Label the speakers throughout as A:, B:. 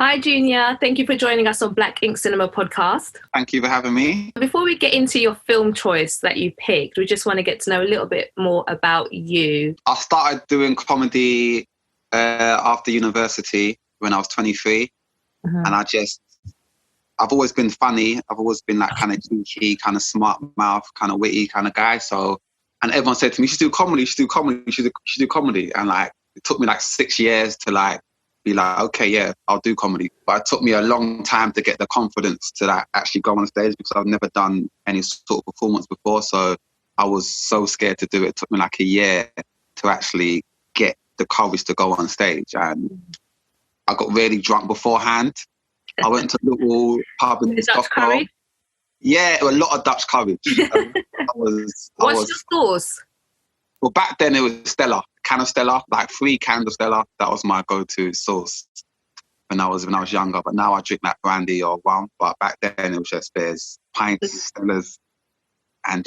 A: Hi, Junior. Thank you for joining us on Black Ink Cinema podcast.
B: Thank you for having me.
A: Before we get into your film choice that you picked, we just want to get to know a little bit more about you.
B: I started doing comedy after university when I was 23. And I've always been funny. I've always been like kind of cheeky, kind of smart mouth, kind of witty kind of guy. So, and everyone said to me, you should do comedy, you should do comedy, you should do comedy. And like, it took me like 6 years to like, be like, okay, yeah, I'll do comedy. But it took me a long time to get the confidence to like actually go on stage because I've never done any sort of performance before. So I was so scared to do it. It took me like a year to actually get the courage to go on stage. And I got really drunk beforehand. I went to a little pub in Stockholm. Yeah, a lot of Dutch courage.
A: What's your sauce?
B: Well, back then it was Stella, can of Stella, like 3 cans of Stella. That was my go-to sauce when I was younger. But now I drink like brandy or rum. But back then it was just beers, pints, Stellas, and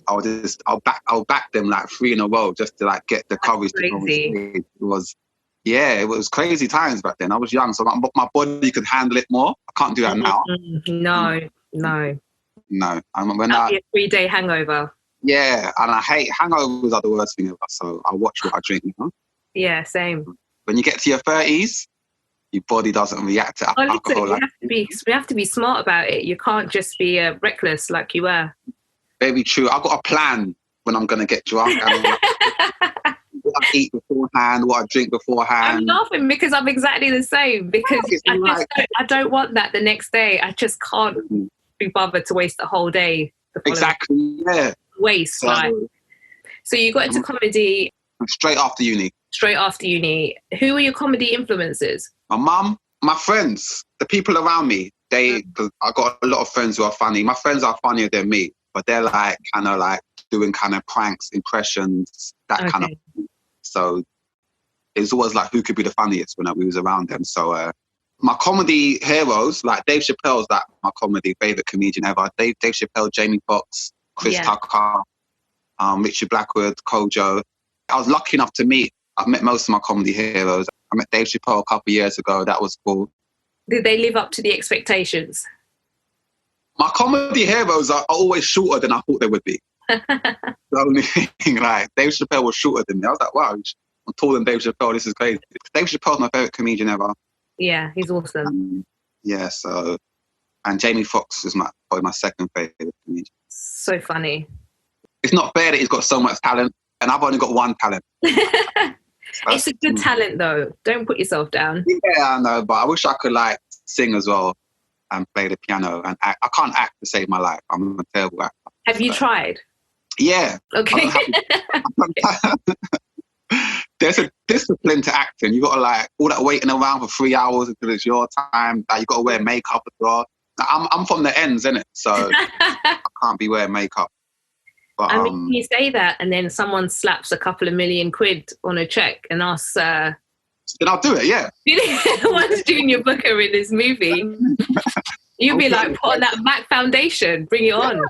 B: I'll back them like 3 in a row just to like get the courage to go on stage. It was crazy times back then. I was young, so my body could handle it more. I can't do that now.
A: No.
B: When
A: That'd be a 3-day hangover.
B: Yeah, and I hate hangovers are the worst thing ever. So I watch what I drink. You know?
A: Yeah, same.
B: When you get to your 30s, your body doesn't react to alcohol.
A: We have to be smart about it. You can't just be reckless like you were.
B: Very true. I've got a plan when I'm going to get drunk. What I eat beforehand, what I drink beforehand.
A: I'm laughing because I'm exactly the same. Because I don't want that the next day. I just can't be bothered to waste the whole day.
B: Exactly, yeah.
A: Waste, So you got into comedy
B: straight after uni.
A: Who were your comedy influences?
B: My mum, my friends, the people around me. Cause I got a lot of friends who are funny. My friends are funnier than me, but they're like kind of like doing kind of pranks, impressions, that kind of thing. So it's always like who could be the funniest when we was around them. So my comedy heroes, like Dave Chappelle's like my comedy favourite comedian ever. Dave Chappelle, Jamie Foxx, Chris Tucker, Richard Blackwood, Kojo. I was lucky enough I've met most of my comedy heroes. I met Dave Chappelle a couple of years ago. That was cool.
A: Did they live up to the expectations?
B: My comedy heroes are always shorter than I thought they would be. The only thing, like, Dave Chappelle was shorter than me. I was like, wow, I'm taller than Dave Chappelle. This is crazy. Dave Chappelle's my favourite comedian ever.
A: Yeah, he's awesome.
B: And Jamie Foxx is probably my second favourite comedian.
A: So funny.
B: It's not fair that he's got so much talent, and I've only got one talent.
A: It's a good talent, though. Don't put yourself down.
B: Yeah, I know, but I wish I could, like, sing as well and play the piano and act. I can't act to save my life. I'm a terrible actor.
A: Have you tried?
B: Yeah.
A: Okay.
B: There's a discipline to acting. You got to like all that waiting around for 3 hours until it's your time. Like, you got to wear makeup as well. I'm from the ends, innit? So I can't be wearing makeup. But,
A: I mean, you say that and then someone slaps a couple of million quid on a check and asks... then
B: I'll do it, yeah.
A: Once Junior Booker in this movie, you'll be like, put on that MAC foundation, bring it on.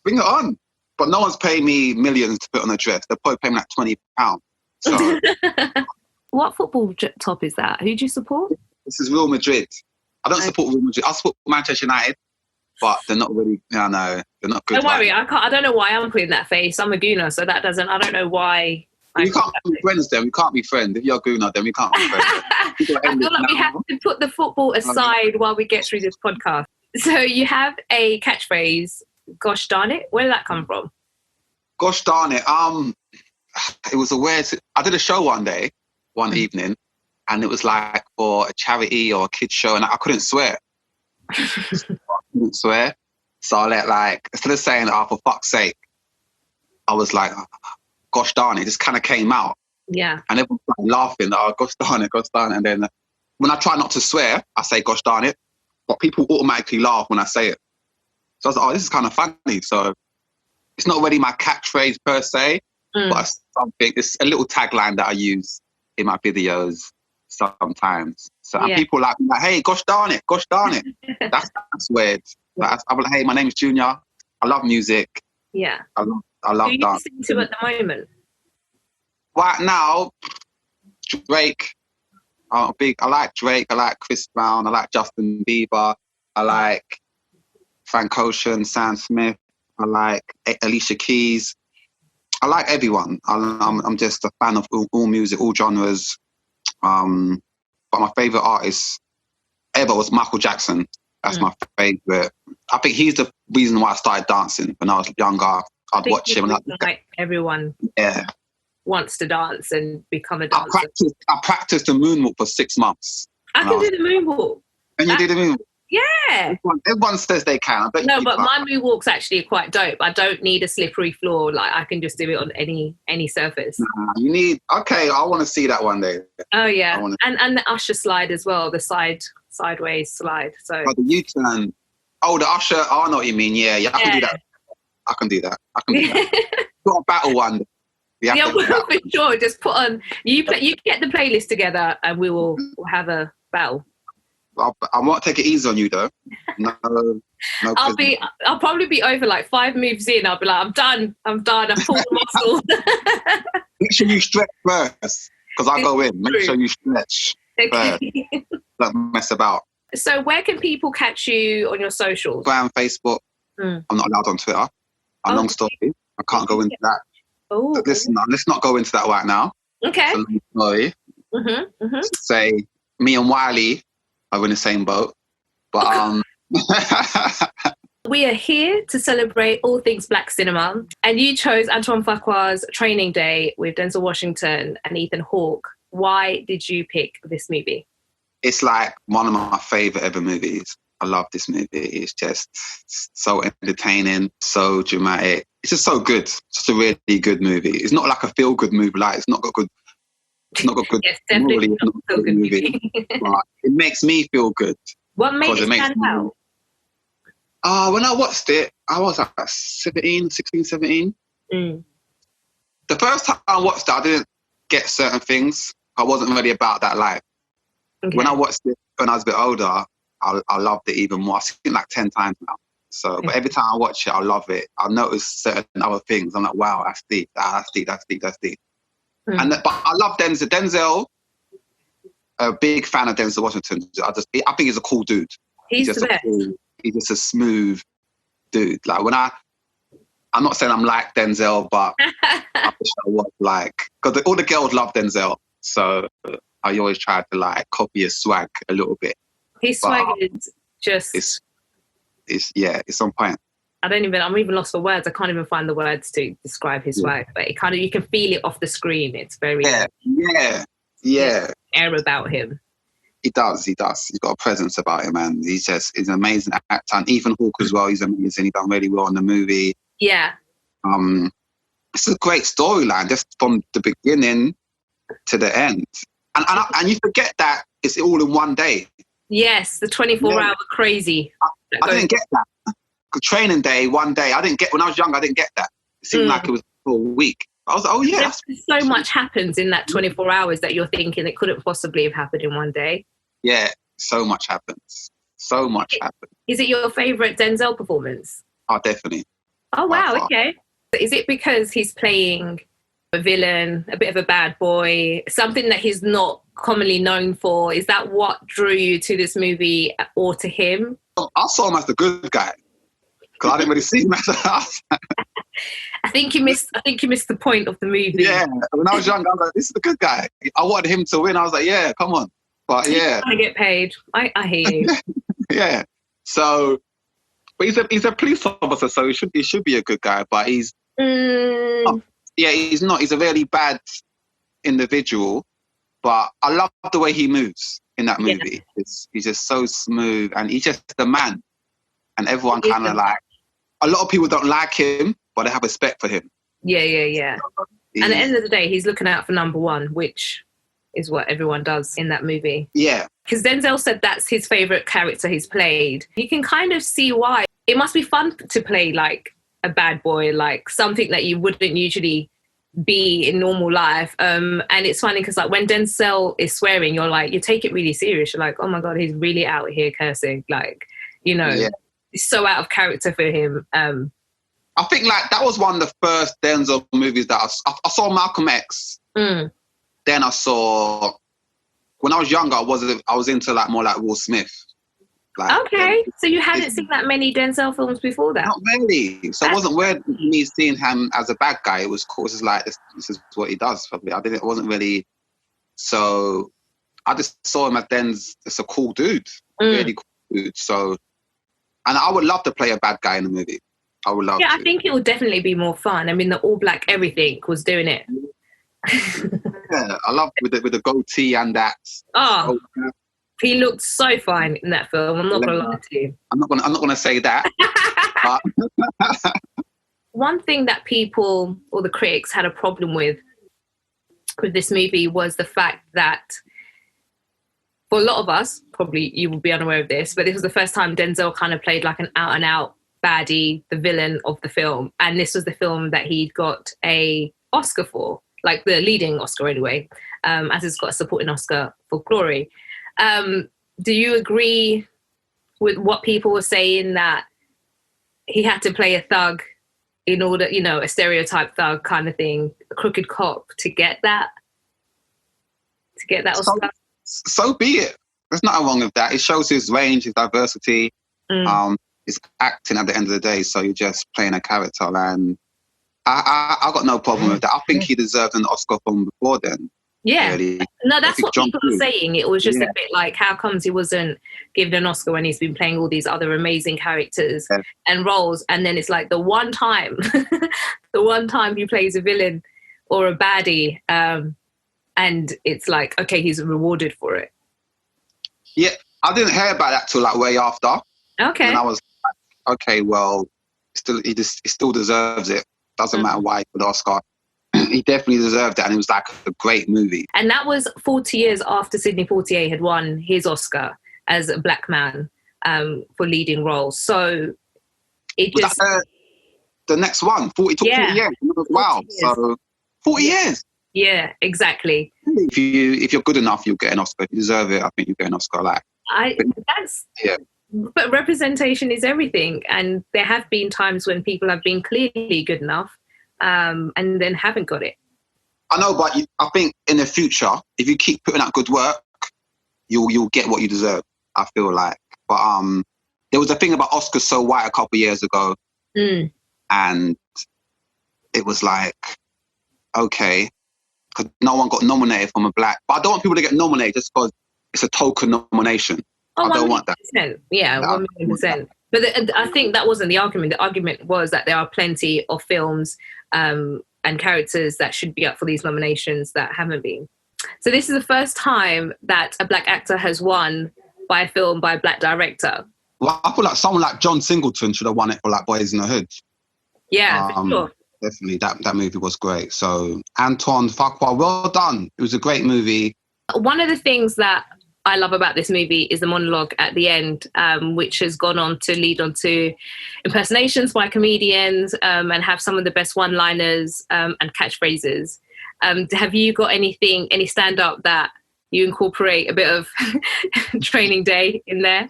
B: Bring it on. But no one's paying me millions to put on a dress. They're probably paying me like £20. So.
A: What football top is that? Who do you support?
B: This is Real Madrid. I don't support Real Madrid. I support Manchester United, but they're not really, they're not good.
A: Don't worry, I don't know why I'm putting that face. I'm a gooner, so I don't know why.
B: We can't be friends then. We can't be friends. If you're a gooner, then we can't be friends.
A: I feel like we have to put the football aside while we get through this podcast. So you have a catchphrase, gosh darn it. Where did that come from?
B: Gosh darn it. It was I did a show one evening, and it was like for a charity or a kids show, and I couldn't swear. So I let, like, instead of saying, oh, for fuck's sake, I was like, gosh darn it, just kind of came out.
A: Yeah.
B: And everyone started laughing, oh, gosh darn it. And then when I try not to swear, I say, gosh darn it. But people automatically laugh when I say it. So I was like, oh, this is kind of funny. So it's not really my catchphrase per se, but it's a little tagline that I use in my videos sometimes. So and people like, hey, gosh darn it. That's weird. I'm like, hey, my name is Junior. I love music.
A: Yeah.
B: I love
A: Who are you
B: dance.
A: listening to at the moment?
B: Right now, Drake, I like Drake, I like Chris Brown, I like Justin Bieber, I like Frank Ocean, Sam Smith, I like Alicia Keys. I like everyone. I'm just a fan of all music, all genres. But my favourite artist ever was Michael Jackson. That's my favourite. I think he's the reason why I started dancing when I was younger. I'd watch him.
A: Like everyone wants to dance and become a dancer.
B: I practiced the moonwalk for 6 months.
A: I can do the moonwalk.
B: And you did the moonwalk?
A: Yeah.
B: Everyone says they can. But
A: my moonwalk's actually quite dope. I don't need a slippery floor. Like, I can just do it on any surface.
B: You need... Okay, I want to see that one day.
A: Oh, yeah. And the Usher slide as well, the sideways slide. So
B: the U-turn. Oh, the Usher. Oh, I know what you mean. Yeah, I can do that. I can do that. Got a battle one.
A: Yeah, well, for sure. Just put on... You get the playlist together and we'll have a battle.
B: I won't take it easy on you though. No.
A: I'll probably be over like 5 moves in. I'll be like, I'm done. I've pulled the muscle.
B: Make sure you stretch first, because I go in. Make sure you stretch first. Don't mess about.
A: So where can people catch you on your socials?
B: Instagram, Facebook. I'm not allowed on Twitter. A long story. I can't go into that.
A: Oh.
B: Let's not go into that right now.
A: Okay.
B: It's a long story. Say me and Wiley are in the same boat, but
A: we are here to celebrate all things Black cinema, and you chose Antoine Fuqua's Training Day with Denzel Washington and Ethan Hawke. Why did you pick this movie?
B: It's like one of my favourite ever movies. I love this movie. It's just so entertaining, so dramatic. It's just so good. It's just a really good movie. It's not like a feel-good movie. Like, it's not got good.
A: Yes, definitely not a feel-good movie.
B: But it makes me feel good.
A: What made it stand out?
B: When I watched it, I was like 16, 17. The first time I watched it, I didn't get certain things. I wasn't really about that life. Okay. When I watched it when I was a bit older, I loved it even more. I've seen it like 10 times now. So, but every time I watch it, I love it. I notice certain other things. I'm like, wow, that's deep. That's deep. But I love Denzel. Denzel, a big fan of Denzel Washington. I think he's a cool dude.
A: He's just the best.
B: He's just a smooth dude. Like I'm not saying I'm like Denzel, but I wish I was like, because all the girls love Denzel. So I always try to like copy his swag a little bit.
A: His swag is just...
B: It's on point.
A: I'm even lost for words. I can't even find the words to describe his swag, but you can feel it off the screen. It's very air about him.
B: He does. He's got a presence about him, and he's an amazing actor. And Ethan Hawke as well. He's amazing. He done really well in the movie.
A: Yeah.
B: It's a great storyline, just from the beginning to the end. And you forget that it's all in one day.
A: Yes, the 24-hour crazy.
B: I didn't get that. Training day, one day. When I was young, I didn't get that. It seemed like it was for a week. I was like, oh yeah.
A: So much happens in that 24 hours that you're thinking it couldn't possibly have happened in one day.
B: Yeah, so much happens. So much happens.
A: Is it your favourite Denzel performance?
B: Oh, definitely.
A: Oh, wow, okay. Is it because he's playing a villain, a bit of a bad boy, something that he's not commonly known for? Is that what drew you to this movie or to him?
B: I saw him as the good guy. Because I didn't really see him as
A: I think you missed the point of the movie.
B: Yeah, when I was young, I was like, this is the good guy. I wanted him to win. I was like, yeah, come on. But yeah.
A: I get paid. I hear you.
B: Yeah. So, but he's a police officer, so he should be a good guy, but he's... he's not. He's a really bad individual, but I love the way he moves in that movie. Yeah. He's just so smooth, and he's just the man. And everyone kind of like... A lot of people don't like him, but they have respect for him.
A: Yeah. And at the end of the day, he's looking out for number one, which is what everyone does in that movie. Yeah. Because Denzel said that's his favourite character he's played. You can kind of see why. It must be fun to play like a bad boy, like something that you wouldn't usually be in normal life. And it's funny because like when Denzel is swearing, you take it really serious. You're like, oh my God, he's really out here cursing. Like, it's so out of character for him.
B: I think like that was one of the first Denzel movies that I saw Malcolm X. Then I saw when I was younger, I was into like more like Will Smith. Like,
A: okay, so you hadn't seen that many Denzel films before that?
B: Not really. So it wasn't weird me seeing him as a bad guy. It was cool. It's just like this is what he does. Probably it wasn't really. So I just saw him as it's a cool dude, really cool dude. So, and I would love to play a bad guy in the movie. I would love.
A: Yeah, I think it would definitely be more fun. I mean, the all black everything was doing it.
B: Yeah, I love with the goatee and that.
A: Oh, he looked so fine in that film. I'm not gonna lie to you.
B: I'm not gonna say that. But
A: one thing that people or the critics had a problem with this movie was the fact that for a lot of us, probably you will be unaware of this, but this was the first time Denzel kind of played like an out and out baddie, the villain of the film, and this was the film that he got a Oscar for, like the leading Oscar anyway, as it's got a supporting Oscar for Glory. Do you agree with what people were saying, that he had to play a thug in order, a stereotype thug kind of thing, a crooked cop to get that Oscar?
B: So be it. There's nothing wrong with that. It shows his range, his diversity, his acting at the end of the day. So you're just playing a character, and I got no problem with that. I think he deserved an Oscar from before then.
A: Yeah.
B: Really.
A: No, that's what people were saying. It was just a bit like, how comes he wasn't given an Oscar when he's been playing all these other amazing characters and roles? And then it's like the one time he plays a villain or a baddie, and it's like, okay, he's rewarded for it.
B: Yeah, I didn't hear about that till like way after.
A: Okay.
B: And I was like, okay, well, he still deserves it. Doesn't matter why he got the Oscar. He definitely deserved it, and it was like a great movie. And
A: that was 40 years after Sidney Poitier had won his Oscar as a black man for leading roles. So it
B: was that the next one, 40 years. Wow, 40 years. So 40 years.
A: Yeah, exactly.
B: If you're good enough, you'll get an Oscar. If you deserve it, I think you get an Oscar.
A: But representation is everything, and there have been times when people have been clearly good enough, and then haven't got it.
B: I know, but I think in the future, if you keep putting out good work, you'll get what you deserve. I feel like, but there was a thing about Oscars So White a couple of years ago, and it was like, okay, because no one got nominated from a black. But I don't want people to get nominated just because it's a token nomination.
A: Oh,
B: I don't want that.
A: Yeah, 1,000,000%. But I think that wasn't the argument. The argument was that there are plenty of films and characters that should be up for these nominations that haven't been. So this is the first time that a black actor has won by a film by a black director.
B: Well, I feel like someone like John Singleton should have won it for like Boys in the Hood.
A: Yeah, for sure.
B: Definitely, that movie was great. So Antoine Fuqua, well done. It was a great movie.
A: One of the things that I love about this movie is the monologue at the end, which has gone on to lead on to impersonations by comedians and have some of the best one-liners and catchphrases. Have you got any stand-up that you incorporate a bit of Training Day in there?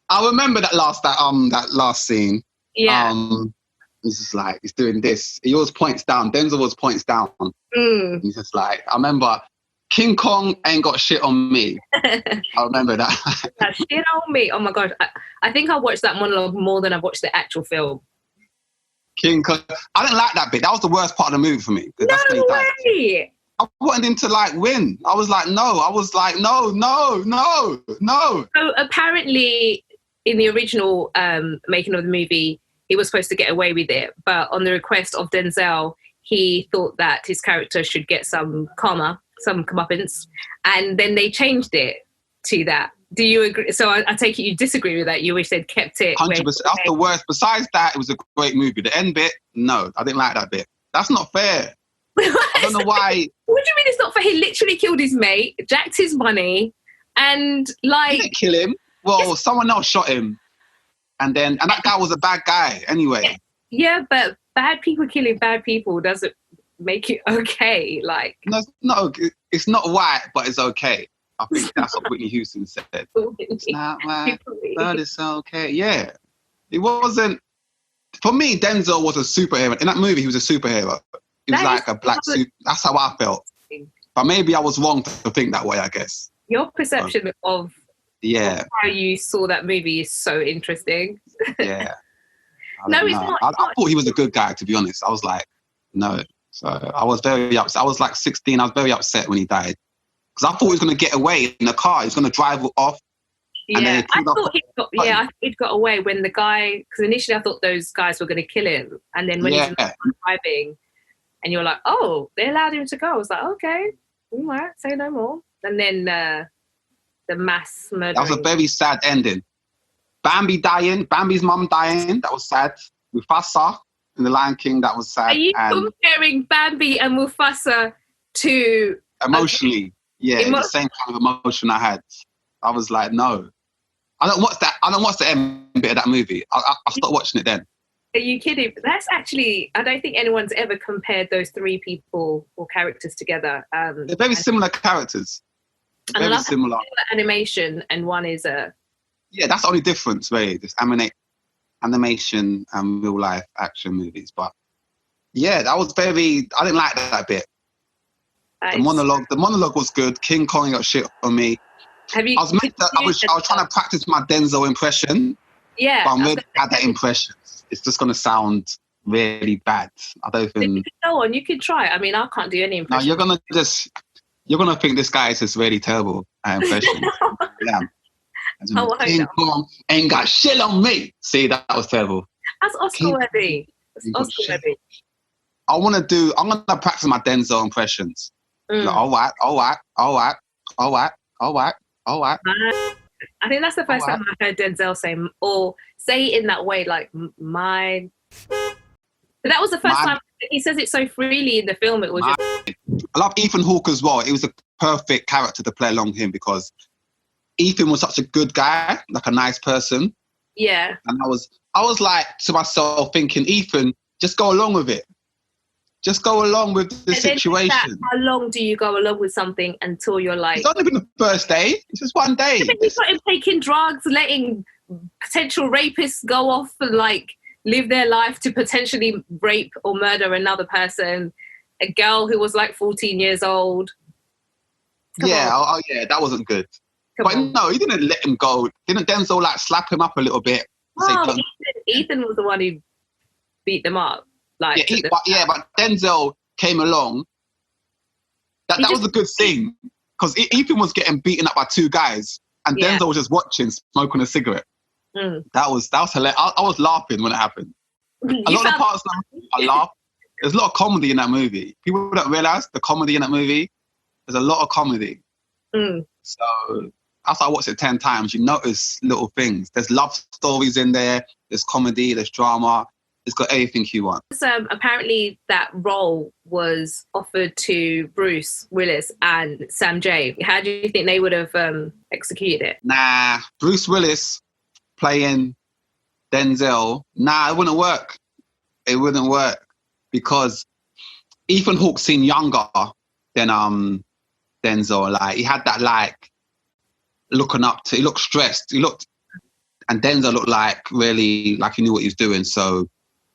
B: I remember that last scene.
A: Yeah.
B: He's just like, he's doing this. He always points down. Denzel always points down. He's just like, I remember, King Kong ain't got shit on me. I remember that.
A: That shit on me. Oh my God. I think I watched that monologue more than I've watched the actual film.
B: King Kong. I didn't like that bit. That was the worst part of the movie for me.
A: No way.
B: I wanted him to like win. I was like, no. I was like, no.
A: So apparently in the original making of the movie, he was supposed to get away with it. But on the request of Denzel, he thought that his character should get some comeuppance. And then they changed it to that. Do you agree? So I take it you disagree with that. You wish they'd kept it.
B: 100%. That's the worst. Besides that, it was a great movie. The end bit, no, I didn't like that bit. That's not fair. I don't know why.
A: What do you mean it's not fair? He literally killed his mate, jacked his money, and like...
B: He didn't kill him. Well, someone else shot him. And that guy was a bad guy anyway.
A: Yeah, but bad people killing bad people doesn't make it okay. Like,
B: no, it's not right, but it's okay. I think that's what Whitney Houston said. It's not right, but it's okay. Yeah, it wasn't. For me, Denzel was a superhero. In that movie, he was a superhero. He was like a black suit. That's how I felt. But maybe I was wrong to think that way, I guess.
A: Your perception of how you saw that movie is so interesting.
B: Yeah.
A: No, it's not.
B: I thought he was a good guy, to be honest. I was like, no. So I was very upset. I was like 16. I was very upset when he died. Because I thought he was going to get away in the car. He was going to drive off.
A: Yeah, I thought he'd got away when the guy... Because initially I thought those guys were going to kill him. And then when he's driving, and you're like, oh, they allowed him to go. I was like, okay, all right, say no more. And then the mass murder.
B: That was a very sad ending. Bambi's mum dying, that was sad. Mufasa in The Lion King, that was sad.
A: Are you comparing Bambi and Mufasa to...
B: Emotionally, the same kind of emotion I had. I was like, no. I don't watch the end bit of that movie. I stopped watching it then.
A: Are you kidding? That's actually... I don't think anyone's ever compared those three people or characters together.
B: They're very similar characters.
A: Very similar animation, and one is a...
B: Yeah, that's the only difference, really. This animation and real life action movies. But yeah, that was I didn't like that bit. The monologue was good. King Kong got shit on me. I was trying to practice my Denzel impression.
A: Yeah.
B: But I'm really bad at impressions. It's just going to sound really bad. I don't think...
A: Go on, you can try. I mean, I can't do any impressions.
B: No, you're going to think this guy is just really terrible at impressions. Yeah. King Kong ain't got shit on me. See, that was terrible.
A: That's Oscar-worthy.
B: I'm going to practice my Denzel impressions. Like, all right.
A: I think that's the first time I heard Denzel say it in that way, like, my... But that was the first time he says it so freely in the film. It was just...
B: I love Ethan Hawke as well. It was a perfect character to play along him because Ethan was such a good guy, like a nice person.
A: Yeah.
B: And I was like to myself thinking, Ethan, just go along with it. Just go along with the situation.
A: How long do you go along with something until you're like...
B: It's not even the first day. It's just one day.
A: You've got him taking drugs, letting potential rapists go off and like live their life to potentially rape or murder another person. A girl who was like 14 years old.
B: Yeah, that wasn't good. No, he didn't let him go. Didn't Denzel like slap him up a little bit?
A: Ethan was the one who beat them up. Like,
B: but Denzel came along. That was a good thing because Ethan was getting beaten up by two guys, and Denzel was just watching, smoking a cigarette. That was hilarious. I was laughing when it happened. A lot of parts I laughed. There's a lot of comedy in that movie. People don't realize the comedy in that movie. There's a lot of comedy. So after I watched it 10 times, you notice little things. There's love stories in there. There's comedy. There's drama. It's got everything you want.
A: Apparently that role was offered to Bruce Willis and Sam J. How do you think they would have executed it?
B: Nah, Bruce Willis playing Denzel, it wouldn't work. It wouldn't work because Ethan Hawke seemed younger than Denzel. Like, he had that like looking up to, he looked stressed. And Denzel looked like really like he knew what he was doing. So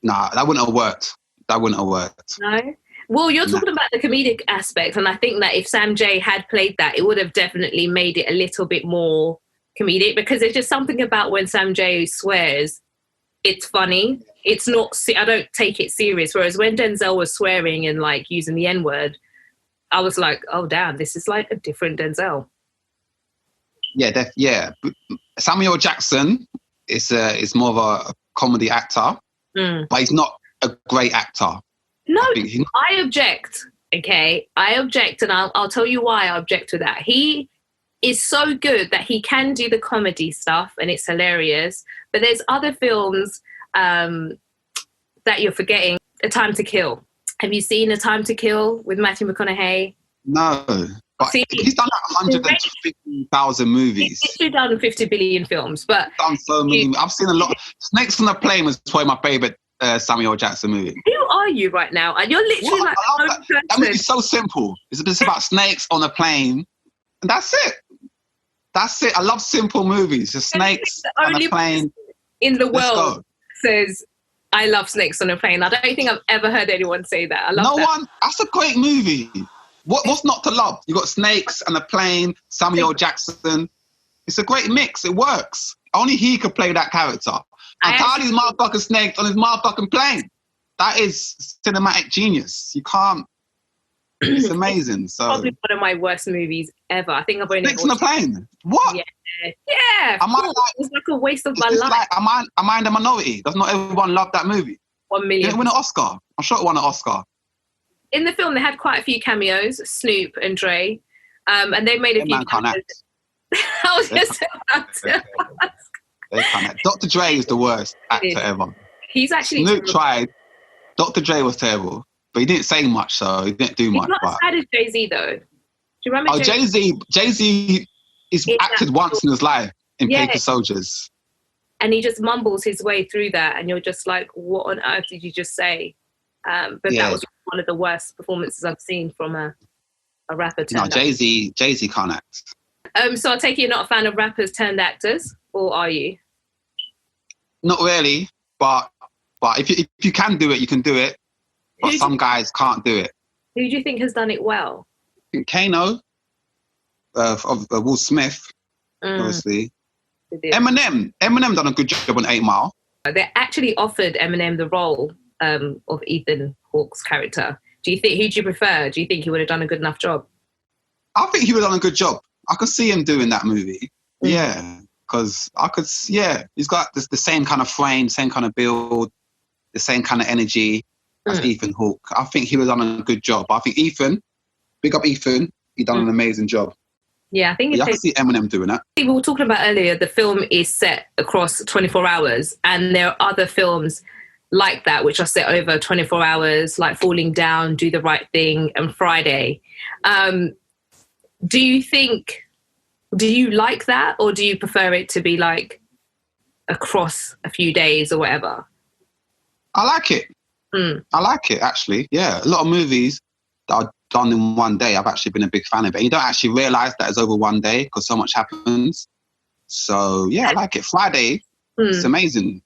B: that wouldn't have worked.
A: No? Well, you're talking about the comedic aspect, and I think that if Sam J had played that, it would have definitely made it a little bit more comedic because there's just something about when Sam J swears, it's funny. It's not, I don't take it serious. Whereas when Denzel was swearing and like using the N-word, I was like, oh damn, this is like a different Denzel.
B: Yeah. Samuel Jackson is more of a comedy actor. But he's not a great actor.
A: No, I object. Okay, I object, and I'll tell you why I object to that. He is so good that he can do the comedy stuff, and it's hilarious. But there's other films that you're forgetting. A Time to Kill. Have you seen A Time to Kill with Matthew McConaughey?
B: No, but he's done like 150,000 movies.
A: He's done 50 billion films, but
B: he's done so many. I've seen a lot. Snakes on a Plane was probably my favourite Samuel Jackson movie.
A: Who are you right now? And you're literally like
B: that movie's so simple. It's just about snakes on a plane, and that's it. I love simple movies. Just snakes on a plane.
A: In the world says, I love Snakes on a Plane. I don't think I've ever heard anyone say that. I love that.
B: That's a great movie. What's not to love? You got snakes and a plane, Samuel Jackson. It's a great mix. It works. Only he could play that character. And tired of these motherfucking snakes on his motherfucking plane. That is cinematic genius. You can't. It's amazing. So
A: probably one of my worst movies ever. I think I've only
B: Snakes on a Plane. What?
A: Yeah. It was like a waste of my life.
B: Like, am I in the minority? Does not everyone love that movie?
A: 1 million.
B: Did it win an Oscar? I'm sure it won an Oscar.
A: In the film, they had quite a few cameos, Snoop and Dre, and they made a few cameos. I was just about to ask.
B: They can't act. Dr. Dre is the worst actor ever.
A: He's actually...
B: Snoop tried. Dr. Dre was terrible, but he didn't say much, so he didn't do much.
A: He's not as bad as Jay-Z, though. Do you remember
B: Jay-Z is acted once in his life in Paper Soldiers.
A: And he just mumbles his way through that, and you're just like, what on earth did you just say? But that was one of the worst performances I've seen from a rapper.
B: No, Jay-Z can't act.
A: So I take it you're not a fan of rappers turned actors, or are you?
B: Not really, but if you can do it, you can do it. But some guys can't do it.
A: Who do you think has done it well?
B: I think Kano, of Will Smith, obviously. Eminem done a good job on 8 Mile.
A: They actually offered Eminem the role of Ethan Hawke's character. Who do you prefer? Do you think he would have done a good enough job?
B: I think he would have done a good job. I could see him doing that movie. Yeah, because he's got the same kind of frame, same kind of build, the same kind of energy as Ethan Hawke. I think he would have done a good job. But I think Ethan, big up Ethan, he done an amazing job.
A: Yeah, I think
B: I can see Eminem doing that.
A: We were talking about earlier, the film is set across 24 hours, and there are other films like that which are set over 24 hours, like Falling Down, Do the Right Thing, and Friday. Do you like that, or do you prefer it to be like across a few days or whatever?
B: I like it. I like it, actually. Yeah, a lot of movies that are done in one day, I've actually been a big fan of it. You don't actually realise that it's over one day because so much happens. So, yeah, I like it. Friday, it's amazing.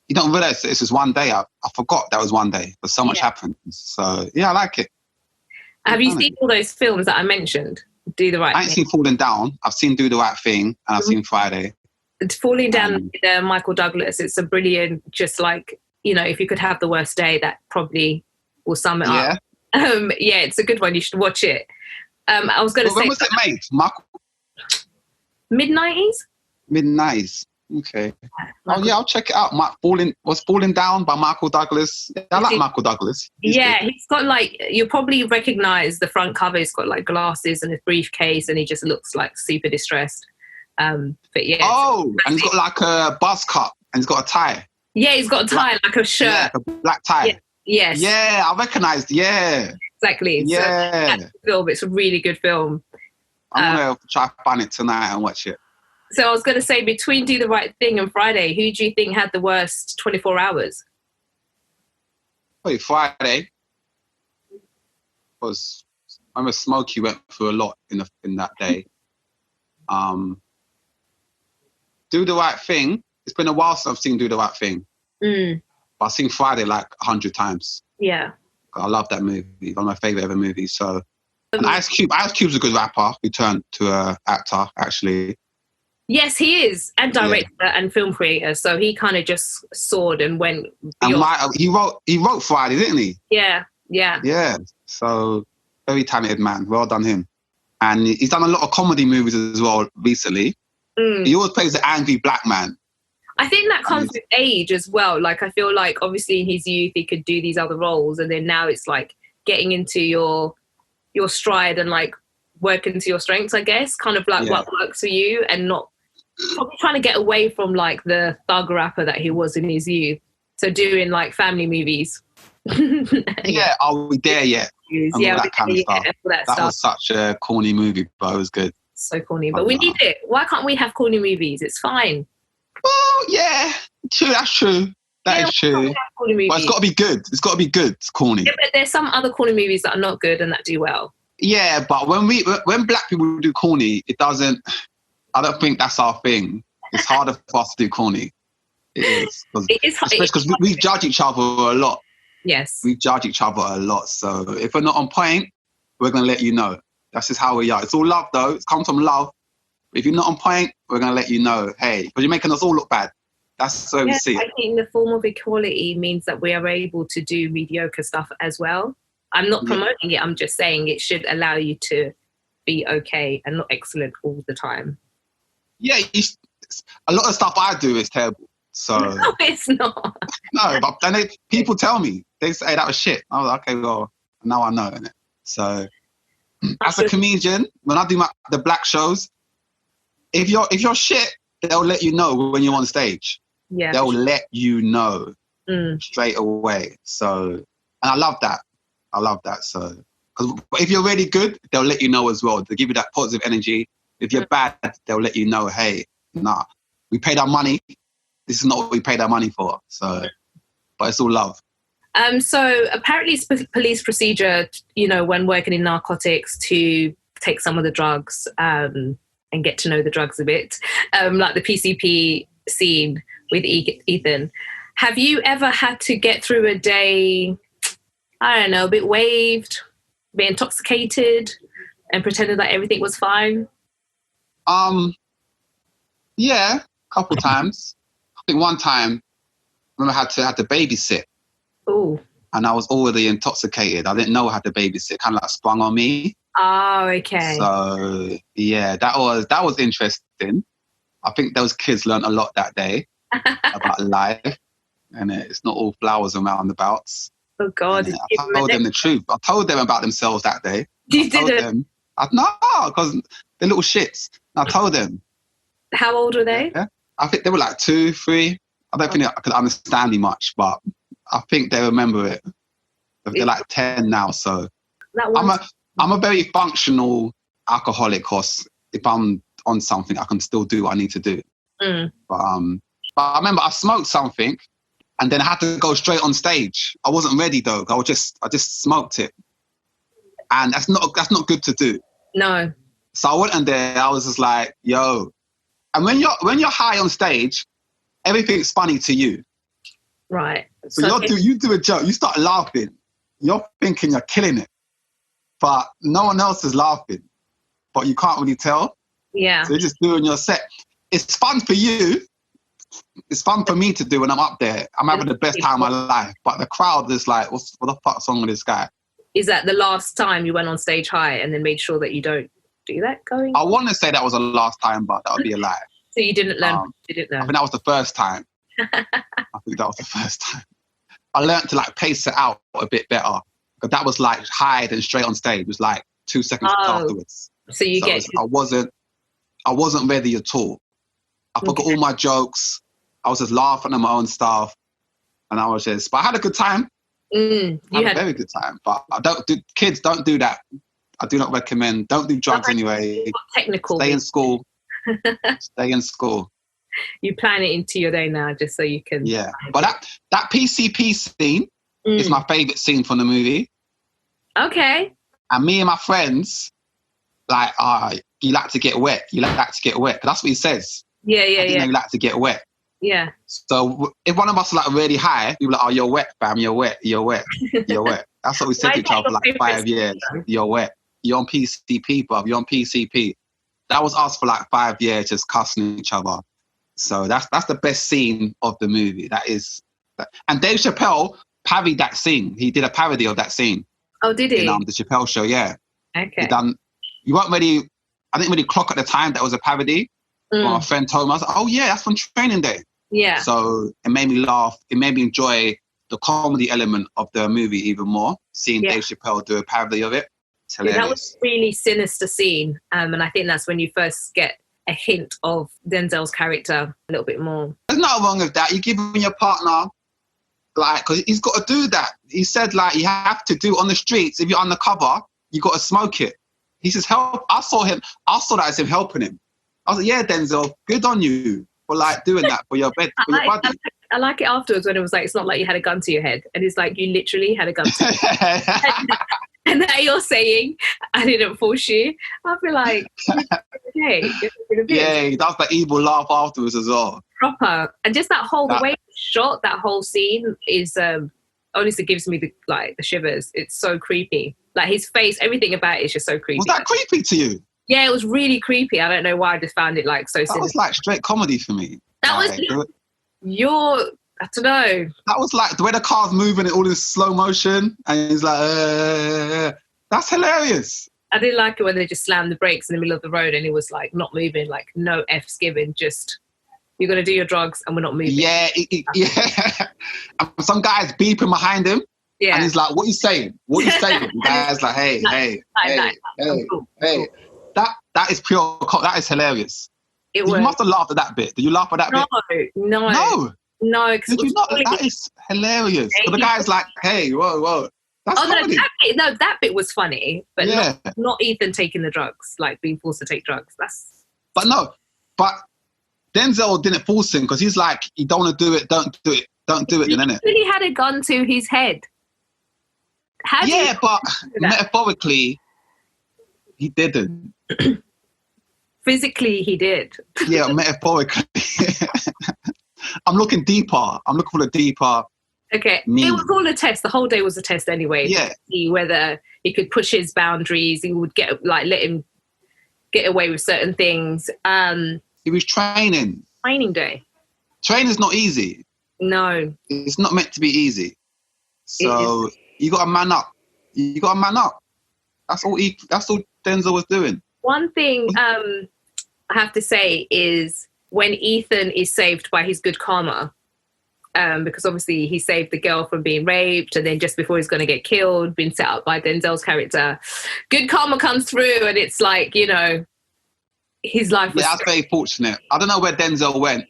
B: You don't realise that it's just one day. I forgot that was one day, but so much happens. So, yeah, I like it.
A: Have you seen all those films that I mentioned? Do the Right Thing.
B: I ain't seen Falling Down. I've seen Do the Right Thing, and I've seen Friday.
A: Falling Down with Michael Douglas, it's a brilliant, just like, if you could have the worst day, that probably will sum it up. It's a good one. You should watch it. I was going to say...
B: When was it made?
A: Mid-90s?
B: Mid-90s. Okay. I'll check it out. Falling Down by Michael Douglas. I like Michael Douglas. He's
A: got you'll probably recognise the front cover. He's got like glasses and a briefcase, and he just looks like super distressed. But yeah.
B: Oh, and he's got like a buzz cut, and he's got a tie.
A: Yeah, he's got a tie, like a shirt.
B: Yeah, a black tie.
A: Yeah. Yes.
B: Yeah, I recognised. Yeah.
A: Exactly.
B: Yeah.
A: So, film. It's a really good film.
B: I'm going to try to find it tonight and watch it.
A: So I was going to say, between Do the Right Thing and Friday, who do you think had the worst 24 hours?
B: Wait, Friday. I remember Smokey went through a lot in that day. Do the Right Thing. It's been a while since I've seen Do the Right Thing. But I've seen Friday like 100 times.
A: Yeah.
B: I love that movie. One of my favourite ever movies. So, and Ice Cube's a good rapper who turned to an actor, actually.
A: Yes, he is, and director and film creator. So he kind of just soared and went.
B: And he wrote Friday, didn't he?
A: Yeah.
B: Yeah. So very talented man. Well done him. And he's done a lot of comedy movies as well recently. He always plays the angry black man.
A: I think that comes with age as well. Like, I feel like obviously in his youth he could do these other roles, and then now it's like getting into your stride and like working to your strengths, I guess. Kind of like what works for you, and not probably trying to get away from like the thug rapper that he was in his youth. So doing like family movies.
B: Are we there yet? That kind of stuff. That was such a corny movie, but it was good.
A: So corny, but we need it. Why can't we have corny movies? It's fine.
B: Well, yeah, true. That's true. That is true. But it's got to be good. It's got to be good. It's corny.
A: Yeah, but there's some other corny movies that are not good and that do well.
B: Yeah, but when black people do corny, it doesn't. I don't think that's our thing. It's harder for us to do corny. It is because we judge each other a lot.
A: Yes,
B: we judge each other a lot. So if we're not on point, we're going to let you know. That's just how we are. It's all love, though. It comes from love. If you're not on point, we're going to let you know, hey, because you're making us all look bad. That's the way we see it.
A: I think the form of equality means that we are able to do mediocre stuff as well. I'm not promoting it. I'm just saying it should allow you to be okay and not excellent all the time.
B: Yeah, a lot of stuff I do is terrible. So
A: no, it's not.
B: No, but then people tell me. They say, hey, that was shit. I was like, okay, well, now I know, innit? So as a comedian, when I do the black shows, if you're shit, they'll let you know when you're on stage.
A: Yeah,
B: they'll let you know straight away. So, and I love that. So, because if you're really good, they'll let you know as well. They give you that positive energy. If you're bad, they'll let you know, hey, nah, we paid our money. This is not what we paid our money for. So, but it's all love.
A: So apparently it's police procedure, when working in narcotics to take some of the drugs and get to know the drugs a bit, like the PCP scene with Ethan. Have you ever had to get through a day, I don't know, a bit waved, a bit intoxicated and pretended that everything was fine?
B: Yeah, a couple times. I think one time I remember I had to babysit.
A: Ooh.
B: And I was already intoxicated. I didn't know I had to babysit. Kind of like sprung on me.
A: Oh, okay.
B: So yeah, that was interesting. I think those kids learned a lot that day about life, and it's not all flowers and roundabouts.
A: Oh God!
B: I told them the truth. I told them about themselves that day.
A: You didn't?
B: No, because they're little shits. I told them.
A: How old were they?
B: Yeah. I think they were like 2, 3. I don't think I could understand me much, but I think they remember it. They're like 10 now, so I'm a very functional alcoholic. Cause if I'm on something, I can still do what I need to do. But I remember I smoked something, and then I had to go straight on stage. I wasn't ready though. I just smoked it, and that's not good to do.
A: No.
B: So I went in there. I was just like, yo, and when you're high on stage, everything's funny to you.
A: Right.
B: So you do a joke, you start laughing. You're thinking you're killing it, but no one else is laughing. But you can't really tell.
A: Yeah.
B: So you're just doing your set. It's fun for you. It's fun for me to do when I'm up there. I'm having the best time of my life. But the crowd is like, what the fuck's wrong with this guy? Is
A: that the last time you went on stage high and then made sure that you don't do that going?
B: I want to say that was the last time, but that would be a lie.
A: So you didn't learn? You didn't know?
B: I think that was the first time. I learned to like pace it out a bit better. Because that was like high and straight on stage. It was like 2 seconds afterwards. I wasn't ready at all. I forgot all my jokes. I was just laughing at my own stuff. And but I had a good time. I had a very good time. But kids don't do that. I do not recommend. Don't do drugs anyway.
A: Technical.
B: Stay in school. Stay in school.
A: You plan it into your day now just so you can...
B: Yeah. But that PCP scene is my favourite scene from the movie.
A: Okay.
B: And me and my friends, like, you like to get wet. You like to get wet. That's what he says.
A: Yeah.
B: You like to get wet.
A: Yeah.
B: So if one of us is like really high, you're like, oh, you're wet, fam. You're wet. You're wet. You're wet. That's what we said to each other for like 5 years. You're wet. You're on PCP, bruv. You're on PCP. That was us for like 5 years, just cussing each other. So that's the best scene of the movie. And Dave Chappelle parodied that scene. He did a parody of that scene.
A: Oh, did he?
B: In the Chappelle Show, yeah.
A: Okay.
B: I didn't really clock at the time that was a parody. My friend told me, I was like, oh yeah, that's from Training Day.
A: Yeah.
B: So it made me laugh. It made me enjoy the comedy element of the movie even more. Seeing Dave Chappelle do a parody of it. It's hilarious.
A: That was a really sinister scene. And I think that's when you first get a hint of Denzel's character a little bit more.
B: There's nothing wrong with that. You're giving your partner, like, because he's got to do that. He said, like, you have to do on the streets. If you're undercover, you got to smoke it. He says, help. I saw that as him helping him. I was like, yeah, Denzel, good on you for like doing that for your bed, for your buddy.
A: I like it afterwards when it was like, it's not like you had a gun to your head. And it's like, you literally had a gun to your head. And now you're saying, I didn't force you. I feel like, okay.
B: Yeah, he does the evil laugh afterwards as well.
A: Proper. And just the way it's shot, that whole scene is, honestly gives me the shivers. It's so creepy. Like his face, everything about it is just so creepy.
B: Was that creepy to you?
A: Yeah, it was really creepy. I don't know why. I just found it like so sinister.
B: That was like straight comedy for me.
A: That
B: like,
A: was I don't know.
B: That was like the way the car's moving, it all in slow motion, and he's like, that's hilarious.
A: I didn't like it when they just slammed the brakes in the middle of the road and it was like not moving, like no F's given, just you're gonna do your drugs and we're not moving.
B: Yeah, yeah. And some guy's beeping behind him. Yeah. And he's like, what are you saying? What are you saying? The guy's like, hey. That is pure, that is hilarious. You must have laughed at that bit. Did you laugh at that bit?
A: No. Did you not?
B: That is hilarious. But the guy's like, hey, whoa. That's comedy.
A: That bit was funny, but not Ethan taking the drugs, like being forced to take drugs.
B: But Denzel didn't force him because he's like, you don't want to do it, don't do it, then, innit?
A: He had a gun to his head.
B: But metaphorically, he didn't.
A: Physically, he did.
B: Yeah, metaphorically. I'm looking deeper. I'm looking for the deeper.
A: Okay, it was all a test. The whole day was a test anyway.
B: Yeah.
A: To see whether he could push his boundaries. He would let him get away with certain things.
B: He was training.
A: Training day.
B: Training's not easy.
A: No.
B: It's not meant to be easy. So you got to man up. That's all Denzel was doing.
A: One thing I have to say is when Ethan is saved by his good karma, because obviously he saved the girl from being raped, and then just before he's going to get killed, being set up by Denzel's character, good karma comes through, and it's like, his life was...
B: Yeah, that's very fortunate. I don't know where Denzel went.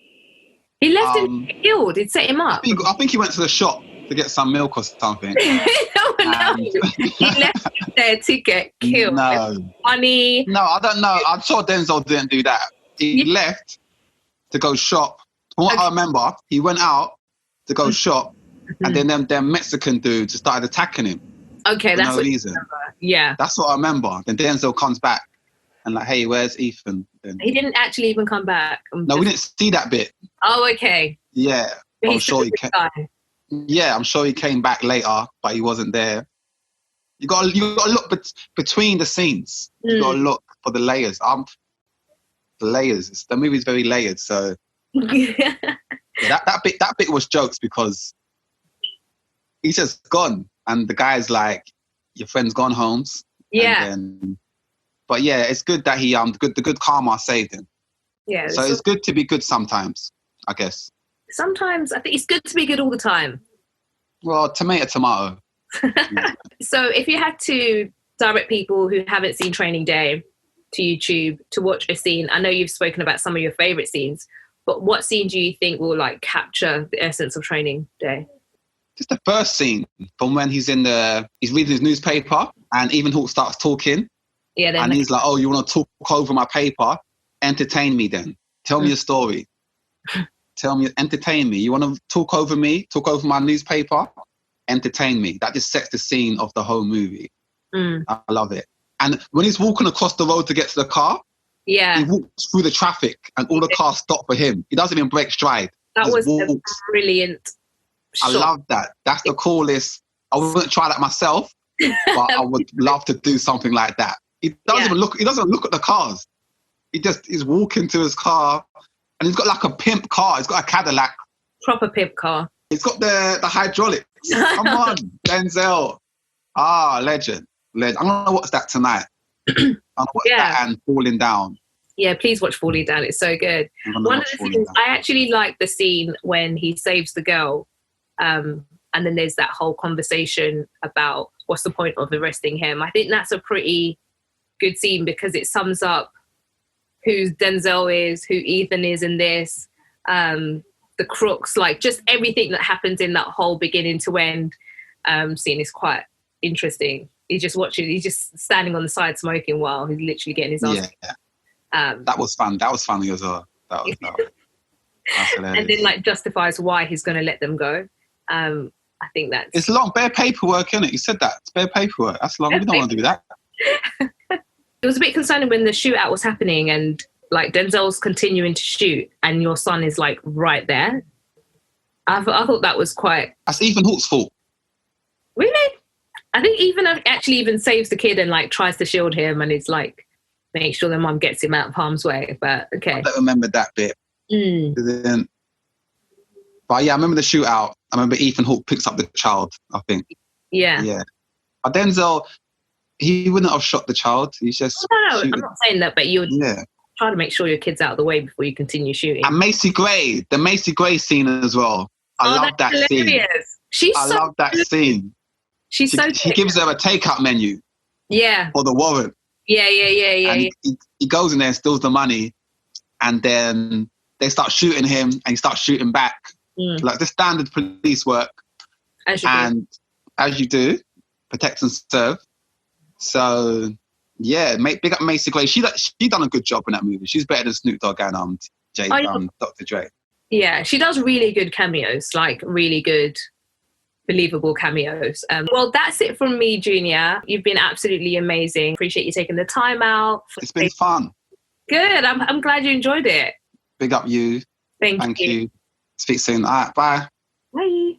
A: He left him to get killed. He'd set him up.
B: I think he went to the shop to get some milk or something.
A: No. He left him there to get killed.
B: No.
A: Funny.
B: No, I don't know. I'm sure Denzel didn't do that. He left to go shop. From what I remember, he went out to go shop, and then them Mexican dudes started attacking him.
A: Okay, that's
B: no
A: what
B: reason.
A: I remember. Yeah.
B: That's what I remember. Then Denzel comes back and like, hey, where's Ethan? Then,
A: he didn't actually even come back.
B: No, we didn't see that bit.
A: Oh, okay.
B: Yeah. I'm sure he came. Yeah, I'm sure he came back later, but he wasn't there. You got to look between the scenes. You got to look for the layers. The layers. The movie's very layered, so that bit was jokes because he's just gone, and the guy's like, "Your friend's gone, Holmes."
A: Yeah.
B: But yeah, it's good that he the good karma saved him.
A: Yeah.
B: So it's good to be good sometimes, I guess.
A: Sometimes I think it's good to be good all the time.
B: Well, tomato.
A: So if you had to direct people who haven't seen Training Day to YouTube to watch a scene, I know you've spoken about some of your favourite scenes, but what scene do you think will like capture the essence of Training Day?
B: Just the first scene from when he's reading his newspaper and Ethan Hawke starts talking. Yeah, and he's like, "Oh, you want to talk over my paper? Entertain me then. Tell me a story. Entertain me. You want to talk over me? Talk over my newspaper? Entertain me." That just sets the scene of the whole movie. I love it. And when he's walking across the road to get to the car, he walks through the traffic and all the cars stop for him. He doesn't even break stride.
A: That was a brilliant shot.
B: I love that. That's the coolest. I wouldn't try that myself, but I would love to do something like that. He doesn't even look. He doesn't look at the cars. He's walking to his car, and he's got like a pimp car. He's got a Cadillac.
A: Proper pimp car.
B: It's got the hydraulics. Come on, Denzel. Legend. I'm gonna watch that tonight. I'm gonna watch that and Falling Down.
A: Yeah, please watch Falling Down. It's so good. One of the things I actually like the scene when he saves the girl, and then there's that whole conversation about what's the point of arresting him. I think that's a pretty good scene because it sums up who Denzel is, who Ethan is in this, the crooks, like just everything that happens in that whole beginning to end scene is quite interesting. He's just standing on the side smoking while he's literally getting his ass.
B: Yeah. That was fun. That was funny as well. That's
A: and then like justifies why he's going to let them go. I think that's...
B: It's long, bare paperwork, isn't it? You said that. It's bare paperwork. That's long. We don't want to do that.
A: It was a bit concerning when the shootout was happening and like Denzel's continuing to shoot and your son is like right there. I thought that was quite...
B: That's Ethan Hawke's fault.
A: Really? I think even actually even saves the kid and like tries to shield him, and it's like make sure the mum gets him out of harm's way. But okay,
B: I don't remember that bit. But yeah, I remember the shootout. I remember Ethan Hawke picks up the child, I think.
A: Yeah.
B: But Denzel, he wouldn't have shot the child. He's just
A: no, I'm not saying that, but you would try to make sure your kid's out of the way before you continue shooting.
B: And Macy Gray, the Macy Gray scene as well. I love that
A: hilarious.
B: scene. I love that scene.
A: She
B: gives her a takeout menu.
A: Yeah.
B: For the warrant.
A: Yeah.
B: And he goes in there, steals the money, and then they start shooting him, and he starts shooting back. Like the standard police work. As you do, protect and serve. So yeah, big up Macy Gray. She done a good job in that movie. She's better than Snoop Dogg and Dr. Dre.
A: Yeah, she does really good cameos, like really good, believable cameos. Well, that's it from me, Junior. You've been absolutely amazing. Appreciate you taking the time out.
B: It's been fun.
A: Good. I'm glad you enjoyed it.
B: Big up you.
A: Thank you.
B: Speak soon. All right, bye.
A: Bye.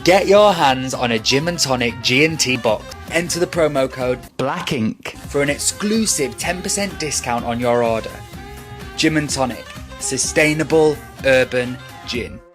C: Get your hands on a Gin and Tonic G&T box. Enter the promo code BLACKINK for an exclusive 10% discount on your order. Gin and Tonic. Sustainable Urban Gin.